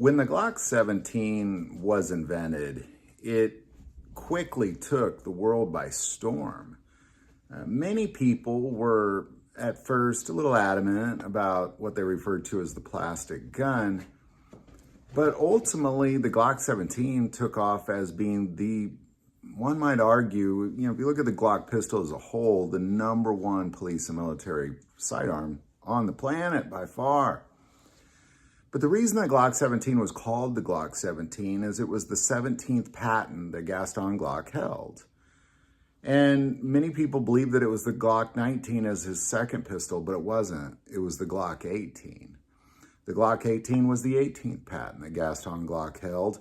When the Glock 17 was invented, it quickly took the world by storm. Many people were at first a little adamant about what they referred to as the plastic gun, but ultimately the Glock 17 took off as being one might argue, if you look at the Glock pistol as a whole, the #1 police and military sidearm on the planet by far. But the reason the Glock 17 was called the Glock 17 is it was the 17th patent that Gaston Glock held. And many people believe that it was the Glock 19 as his second pistol, but it wasn't. It was the Glock 18. The Glock 18 was the 18th patent that Gaston Glock held.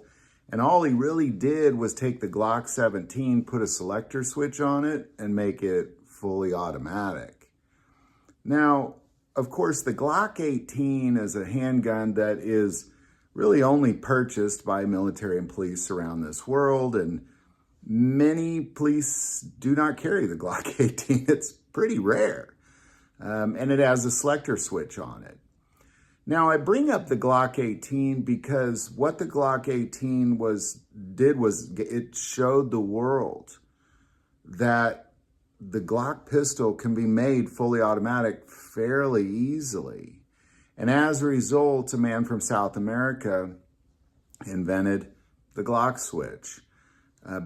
And all he really did was take the Glock 17, put a selector switch on it, and make it fully automatic. Now, of course, the Glock 18 is a handgun that is really only purchased by military and police around this world, and many police do not carry the Glock 18. It's pretty rare, and it has a selector switch on it. Now, I bring up the Glock 18 because what the Glock 18 did was it showed the world that the Glock pistol can be made fully automatic fairly easily. And as a result, a man from South America invented the Glock switch,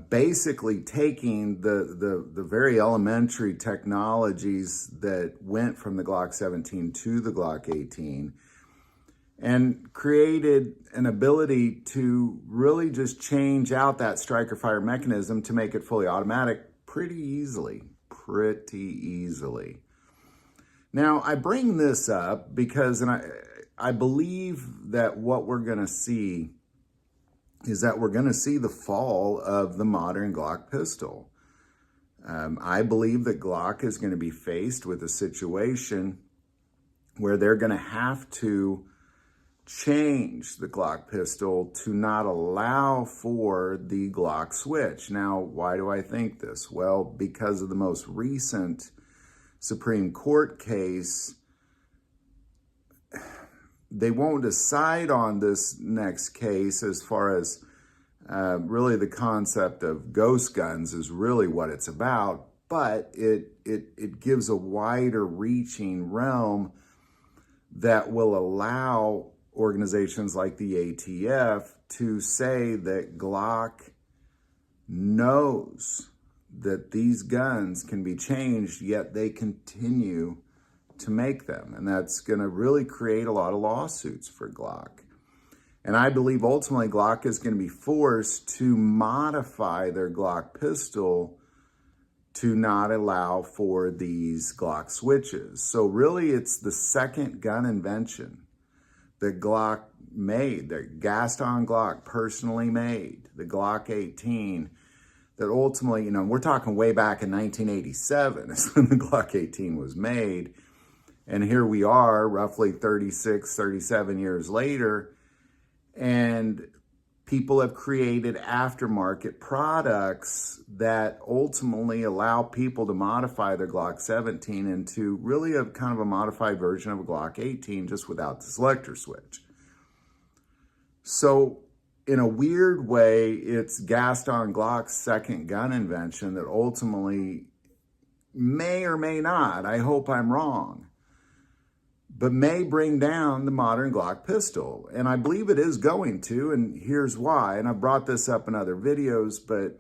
basically taking the very elementary technologies that went from the Glock 17 to the Glock 18 and created an ability to really just change out that striker fire mechanism to make it fully automatic pretty easily. Now, I bring this up because I believe that what we're going to see is that we're going to see the fall of the modern Glock pistol. I believe that Glock is going to be faced with a situation where they're going to have to change the Glock pistol to not allow for the Glock switch. Now, why do I think this? Well, because of the most recent Supreme Court case. They won't decide on this next case as far as really the concept of ghost guns is really what it's about, but it gives a wider reaching realm that will allow organizations like the ATF to say that Glock knows that these guns can be changed, yet they continue to make them. And that's going to really create a lot of lawsuits for Glock. And I believe ultimately Glock is going to be forced to modify their Glock pistol to not allow for these Glock switches. So really it's the second gun invention that Glock made, that Gaston Glock personally made, the Glock 18, that ultimately, we're talking way back in 1987 is when the Glock 18 was made. And here we are roughly 36, 37 years later, and people have created aftermarket products that ultimately allow people to modify their Glock 17 into really a kind of a modified version of a Glock 18 just without the selector switch. So in a weird way, it's Gaston Glock's second gun invention that ultimately may or may not, I hope I'm wrong, but may bring down the modern Glock pistol. And I believe it is going to, and here's why. And I brought this up in other videos, but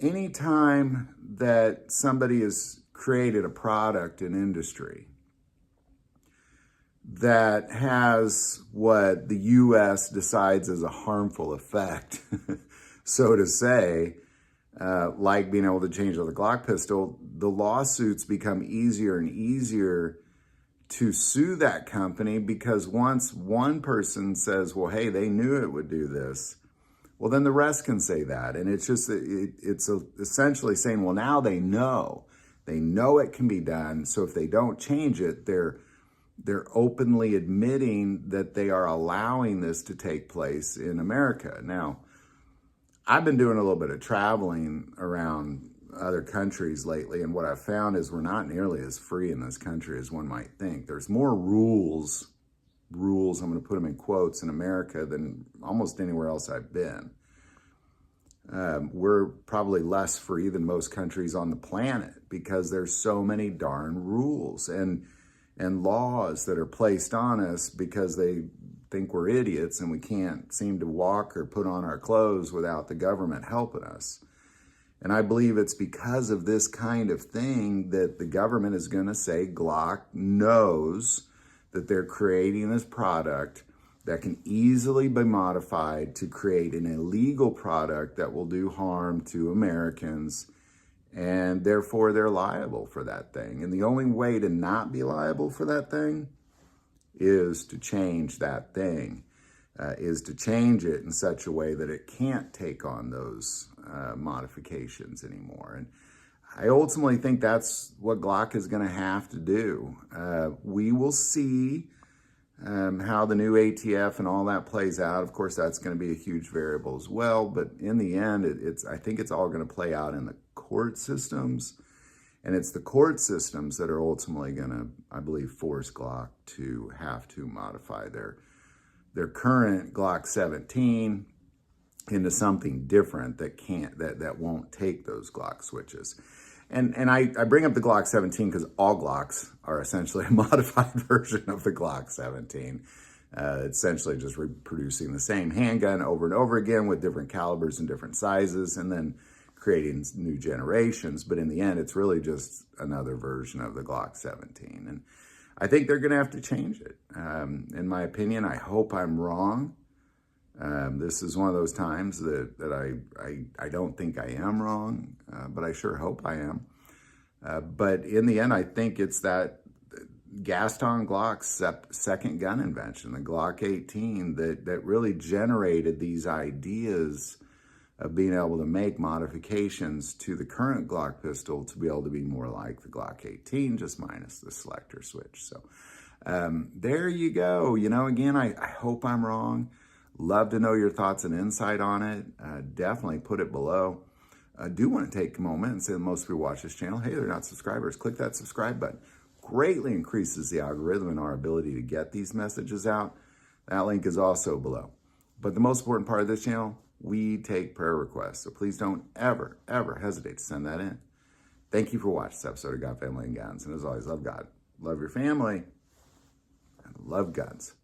anytime that somebody has created a product in industry that has what the U.S. decides is a harmful effect, so to say, like being able to change the Glock pistol, the lawsuits become easier and easier to sue that company, because once one person says, well, hey, they knew it would do this, well, then the rest can say that. And it's just, it's essentially saying, well, now they know it can be done. So if they don't change it, they're openly admitting that they are allowing this to take place in America. Now, I've been doing a little bit of traveling around other countries lately, and what I've found is we're not nearly as free in this country as one might think. There's more rules rules, I'm going to put them in quotes, in America than almost anywhere else I've been. We're probably less free than most countries on the planet because there's so many darn rules and laws that are placed on us because they think we're idiots and we can't seem to walk or put on our clothes without the government helping us. And I believe it's because of this kind of thing that the government is going to say Glock knows that they're creating this product that can easily be modified to create an illegal product that will do harm to Americans, and therefore they're liable for that thing. And the only way to not be liable for that thing is to change that thing, is to change it in such a way that it can't take on those modifications anymore. And I ultimately think that's what Glock is going to have to do. We will see how the new ATF and all that plays out. Of course, that's going to be a huge variable as well. But in the end, I think it's all going to play out in the court systems. And it's the court systems that are ultimately going to, I believe, force Glock to have to modify their current Glock 17 into something different that won't take those Glock switches. And I bring up the Glock 17 because all Glocks are essentially a modified version of the Glock 17. Essentially just reproducing the same handgun over and over again with different calibers and different sizes, and then creating new generations. But in the end, it's really just another version of the Glock 17. And I think they're going to have to change it. In my opinion, I hope I'm wrong. This is one of those times that I don't think I am wrong, but I sure hope I am. But in the end, I think it's that Gaston Glock's second gun invention, the Glock 18, that really generated these ideas of being able to make modifications to the current Glock pistol to be able to be more like the Glock 18, just minus the selector switch. So there you go. You know, again, I hope I'm wrong. Love to know your thoughts and insight on it. Definitely put it below. I do want to take a moment and say that most people watch this channel, hey, they're not subscribers. Click that subscribe button. Greatly increases the algorithm and our ability to get these messages out. That link is also below. But the most important part of this channel, we take prayer requests. So please don't ever, ever hesitate to send that in. Thank you for watching this episode of God, Family, and Guns. And as always, love God, love your family, and love guns.